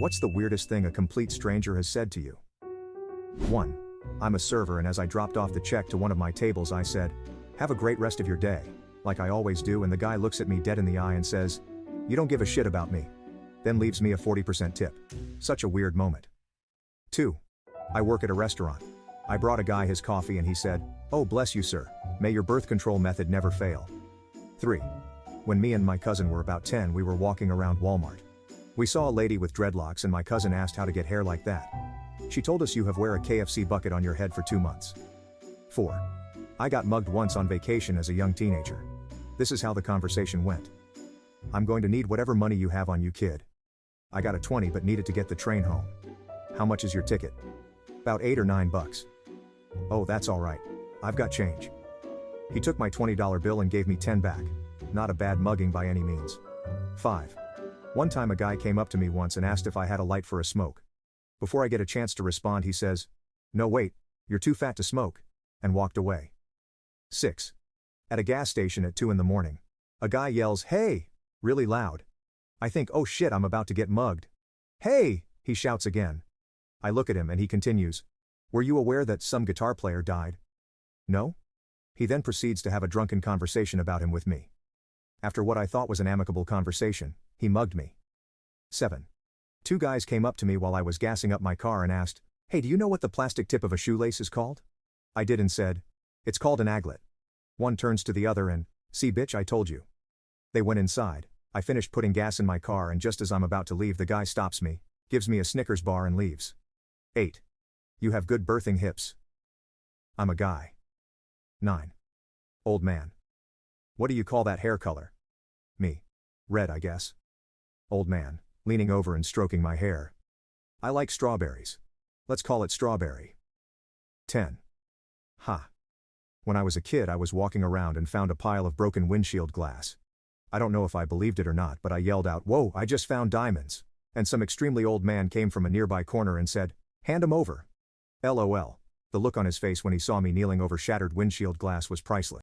What's the weirdest thing a complete stranger has said to you? 1. I'm a server and as I dropped off the check to one of my tables I said, "Have a great rest of your day," like I always do, and the guy looks at me dead in the eye and says, "You don't give a shit about me." Then leaves me a 40% tip. Such a weird moment. 2. I work at a restaurant. I brought a guy his coffee and he said, "Oh bless you sir, may your birth control method never fail." 3. When me and my cousin were about 10 we were walking around Walmart. We saw a lady with dreadlocks and my cousin asked how to get hair like that. She told us you have wear a KFC bucket on your head for 2 months. 4. I got mugged once on vacation as a young teenager. This is how the conversation went. "I'm going to need whatever money you have on you kid. I got a 20 but needed to get the train home. How much is your ticket?" "About $8 or $9. "Oh that's alright. I've got change." He took my $20 bill and gave me 10 back. Not a bad mugging by any means. 5. One time a guy came up to me once and asked if I had a light for a smoke. Before I get a chance to respond he says, "No wait, you're too fat to smoke," and walked away. 6. At a gas station at 2 in the morning. A guy yells, "Hey!" really loud. I think, oh shit, I'm about to get mugged. "Hey!" he shouts again. I look at him and he continues, "Were you aware that some guitar player died?" "No?" He then proceeds to have a drunken conversation about him with me. After what I thought was an amicable conversation, he mugged me. 7. 2 guys came up to me while I was gassing up my car and asked, "Hey, do you know what the plastic tip of a shoelace is called?" I did and said, "It's called an aglet." One turns to the other and, "See bitch, I told you." They went inside. I finished putting gas in my car and just as I'm about to leave the guy stops me, gives me a Snickers bar and leaves. 8. You have good birthing hips. I'm a guy. 9. Old man. What do you call that hair color? Me. Red I guess. Old man, leaning over and stroking my hair. I like strawberries. Let's call it strawberry. 10. Ha. When I was a kid I was walking around and found a pile of broken windshield glass. I don't know if I believed it or not but I yelled out, "Whoa, I just found diamonds." And some extremely old man came from a nearby corner and said, "Hand 'em over." LOL. The look on his face when he saw me kneeling over shattered windshield glass was priceless.